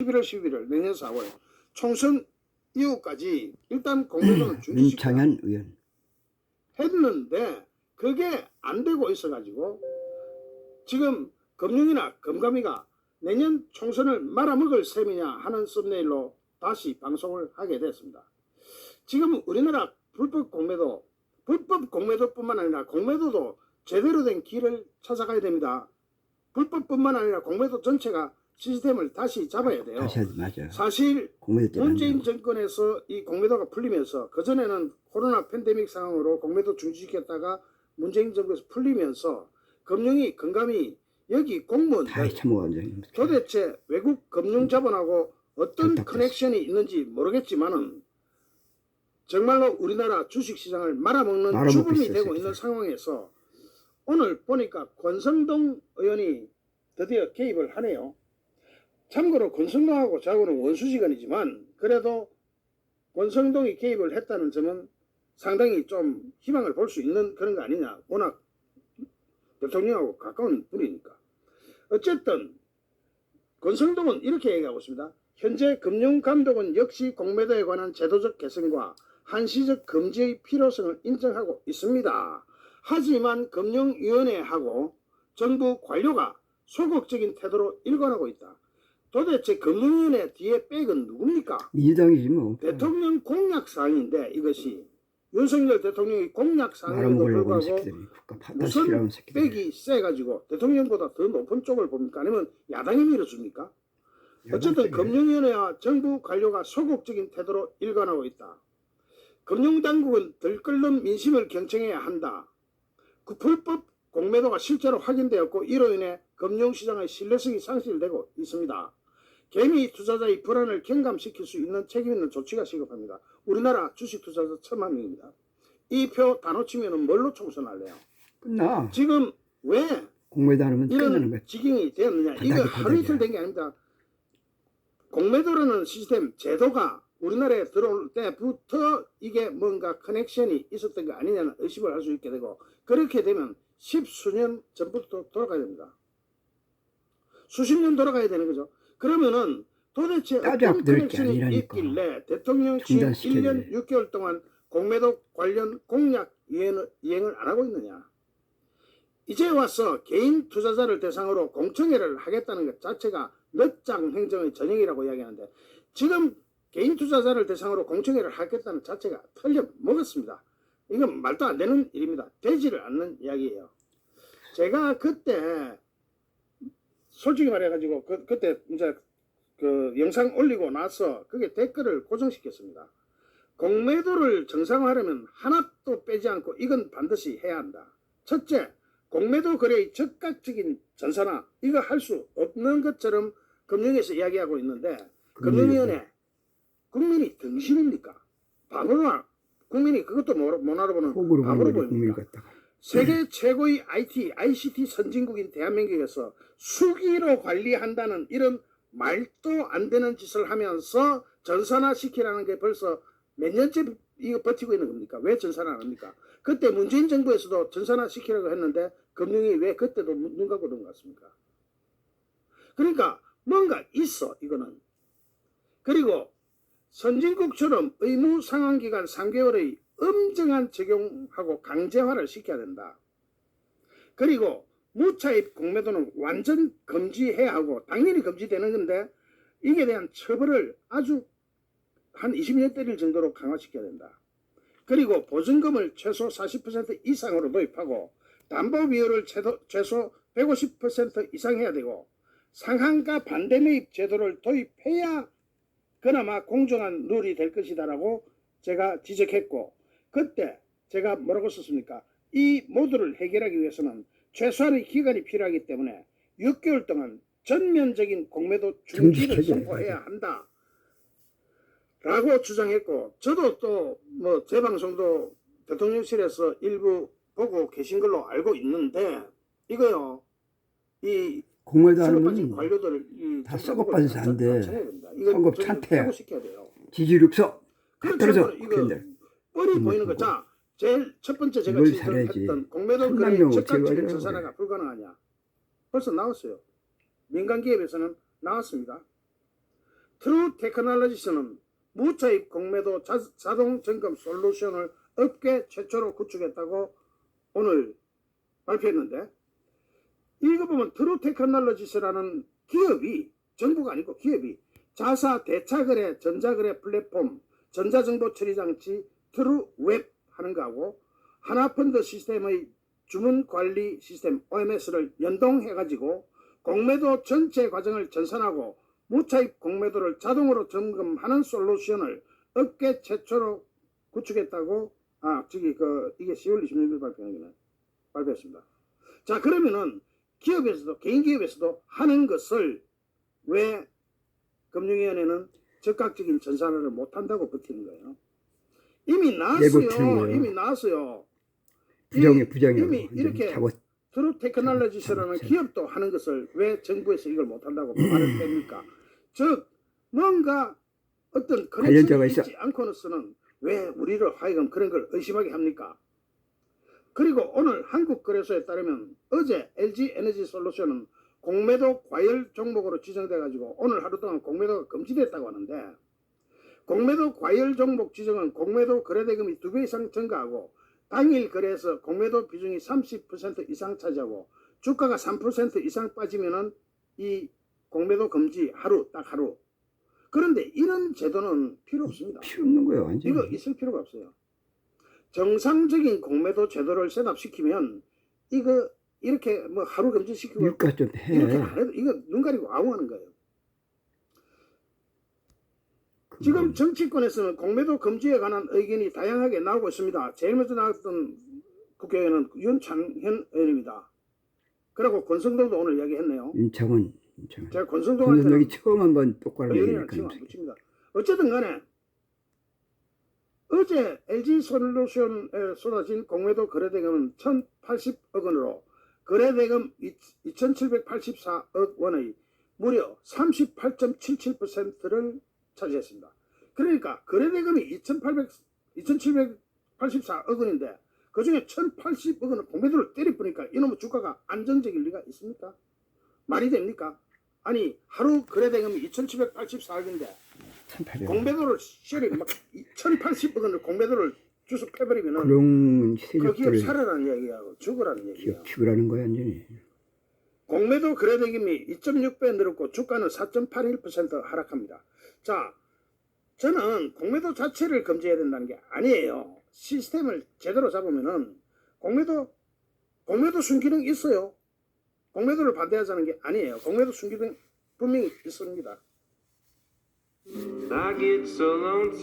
11월 11일 내년 4월 총선 이후까지 일단 공매도는 중지시키자 윤창현 의원 했는데 그게 안 되고 있어가지고 지금 금융이나 금감위가 내년 총선을 말아먹을 셈이냐 하는 썸네일로 다시 방송을 하게 됐습니다. 지금 우리나라 불법 공매도뿐만 아니라 공매도도 제대로 된 길을 찾아가야 됩니다. 불법뿐만 아니라 공매도 전체가 시스템을 다시 잡아야 돼요. 맞아요. 사실 문재인 정권에서 이 공매도가 풀리면서 그전에는 코로나 팬데믹 상황으로 공매도 중지시켰다가 문재인 정부에서 풀리면서 금융위, 금감위, 여기 공무원들 도대체 외국 금융자본하고 어떤 커넥션이 있는지 모르겠지만은 정말로 우리나라 주식시장을 말아먹는 주범이 되고 있는 상황에서 오늘 보니까 권성동 의원이 드디어 개입을 하네요. 참고로 권성동하고 저하고는 원수지간이지만 그래도 권성동이 개입을 했다는 점은 상당히 좀 희망을 볼 수 있는 그런 거 아니냐. 워낙 대통령하고 가까운 분이니까. 어쨌든 권성동은 이렇게 얘기하고 있습니다. 현재 금융감독은 역시 공매도에 관한 제도적 개선과 한시적 금지의 필요성을 인정하고 있습니다. 하지만 금융위원회하고 정부 관료가 소극적인 태도로 일관하고 있다. 도대체 금융위원회 뒤에 백은 누굽니까? 민주당이지 뭐. 대통령 공약사항인데 이것이 윤석열 대통령이 공약사항에도 불구하고 무슨 백이 세가지고 대통령보다 더 높은 쪽을 봅니까? 아니면 야당이 밀어줍니까? 어쨌든 금융위원회와 정부 관료가 소극적인 태도로 일관하고 있다. 금융당국은 들끓는 민심을 경청해야 한다. 그 불법 공매도가 실제로 확인되었고 이로 인해 금융시장의 신뢰성이 상실되고 있습니다. 개미 투자자의 불안을 경감시킬 수 있는 책임 있는 조치가 시급합니다. 우리나라 주식 투자자 1,000만 명입니다. 이 표 다 놓치면 뭘로 총선할래요? 끝나. 지금 왜 공매도 하면 이런 지경이 되었느냐? 이거 하루 이틀 된 게 아닙니다. 공매도라는 시스템 제도가 우리나라에 들어올 때부터 이게 뭔가 커넥션이 있었던 거 아니냐는 의심을 할 수 있게 되고 그렇게 되면 십수년 전부터 돌아가야 됩니다. 수십 년 돌아가야 되는 거죠. 그러면은 도대체 어떤 커넥션이 있길래 대통령 취임 1년 6개월 동안 공매도 관련 공약 이행을 안 하고 있느냐. 이제 와서 개인 투자자를 대상으로 공청회를 하겠다는 것 자체가 늦장 행정의 전형이라고 이야기하는데 지금 개인 투자자를 대상으로 공청회를 하겠다는 자체가 틀려먹었습니다. 이건 말도 안 되는 일입니다. 되지를 않는 이야기예요. 제가 그때 솔직히 말해가지고 그때 이제 그 영상 올리고 나서 그게 댓글을 고정시켰습니다. 공매도를 정상화하려면 하나도 빼지 않고 이건 반드시 해야 한다. 첫째, 공매도 거래의 즉각적인 전산화 이거 할 수 없는 것처럼 금융에서 이야기하고 있는데 금융위원회 국민이 등신입니까? 바보나 국민이 그것도 못 알아보는 바보로 보입니까? 세계 최고의 ICT 선진국인 대한민국에서 수기로 관리한다는 이런 말도 안 되는 짓을 하면서 전산화 시키라는 게 벌써 몇 년째 이거 버티고 있는 겁니까? 왜 전산화 안 합니까? 그때 문재인 정부에서도 전산화 시키라고 했는데 금융이 왜 그때도 눈 감고 넘어갔습니까? 그러니까 뭔가 있어 이거는. 그리고 선진국처럼 의무 상환기간 3개월의 엄정한 적용하고 강제화를 시켜야 된다. 그리고 무차입 공매도는 완전 금지해야 하고 당연히 금지되는 건데 이게 대한 처벌을 아주 한 20년 때릴 정도로 강화시켜야 된다. 그리고 보증금을 최소 40% 이상으로 도입하고 담보 비율을 최소 150% 이상 해야 되고 상한가 반대 매입 제도를 도입해야 그나마 공정한 룰이 될 것이다라고 제가 지적했고 그때 제가 뭐라고 썼습니까? 이 모두를 해결하기 위해서는 최소한의 기간이 필요하기 때문에 6개월 동안 전면적인 공매도 중지를 선포해야 한다. 라고 주장했고 저도 또 뭐 제 방송도 대통령실에서 일부 보고 계신 걸로 알고 있는데 이거요. 이 공매도 하는 관료들을 다 썩어 빠져서 안 돼. 선거 찬태, 지지율 없어. 다 떨어져. 뻔히 보이는 거. 자, 제일 첫 번째 제가 지적했던 공매도 거래의 즉각적인 전산화가 불가능하냐. 벌써 나왔어요. 민간 기업에서는 나왔습니다. 트루 테크놀로지스는 무차입 공매도 자동 점검 솔루션을 업계 최초로 구축했다고 오늘 발표했는데, 이거 보면 트루 테크놀로지스라는 기업이, 정부가 아니고 기업이 자사 대차거래 전자거래 플랫폼 전자정보 처리 장치 트루웹 하는 거하고 하나펀드 시스템의 주문 관리 시스템 OMS를 연동해가지고 공매도 전체 과정을 전산하고 무차입 공매도를 자동으로 점검하는 솔루션을 업계 최초로 구축했다고 이게 10월 26일 발표했습니다. 자, 그러면은 기업에서도, 개인 기업에서도 하는 것을 왜 금융위원회는 적극적인 전산화를 못한다고 버티는 거예요? 이미 나왔어요. 이미 나왔어요. 부정이라고. 이미 이렇게 트루 테크놀로지스라는 기업도 하는 것을 왜 정부에서 이걸 못한다고 말을 합니까? 즉 뭔가 어떤 관련자가 있지 않고서는 왜 우리를 하여금 그런 걸 의심하게 합니까? 그리고 오늘 한국거래소에 따르면 어제 LG에너지솔루션은 공매도 과열 종목으로 지정돼가지고 오늘 하루 동안 공매도가 금지됐다고 하는데, 공매도 과열 종목 지정은 공매도 거래대금이 2배 이상 증가하고 당일 거래에서 공매도 비중이 30% 이상 차지하고 주가가 3% 이상 빠지면은 이 공매도 금지 딱 하루. 그런데 이런 제도는 필요 없습니다. 필요 없는 거예요, 완전히. 이거 있을 필요가 없어요. 정상적인 공매도 제도를 셋업시키면 이거 이렇게 뭐 하루 금지시키고 유가 좀 해. 이렇게 안 해도 이거 눈 가리고 아웅하는 거예요. 지금 정치권에서는 공매도 금지에 관한 의견이 다양하게 나오고 있습니다. 제일 먼저 나왔던 국회의원은 윤창현 의원입니다. 그리고 권성동도 오늘 이야기했네요. 윤창원. 제가 권성동한테는 여기 처음 한번 똑바로 의원이랑 지금 안 붙입니다. 어쨌든 간에 어제 LG솔루션에 쏟아진 공매도 거래대금은 1,080억 원으로 거래대금 2,784억 원의 무려 38.77%를 차지했습니다. 그러니까 거래대금이 2,784억 원인데 그 중에 1,080억 원을 공매도를 때려보니까 이놈의 주가가 안정적일 리가 있습니까? 말이 됩니까? 아니 하루 거래대금이 2,784억인데 공매도를 시절에 막 1,080억 원을 공매도를 주습 해버리면은 그런 그 기업 살아라는 얘기하고 죽으라는 얘기야. 기업 키우라는 거야 완전히. 공매도 거래대금이 2.6배 늘었고 주가는 4.81% 하락합니다. 자, 저는 공매도 자체를 금지해야 된다는 게 아니에요. 시스템을 제대로 잡으면은 공매도 순기능 있어요. 공매도를 반대하자는 게 아니에요. 공매도 순기능 분명히 있습니다.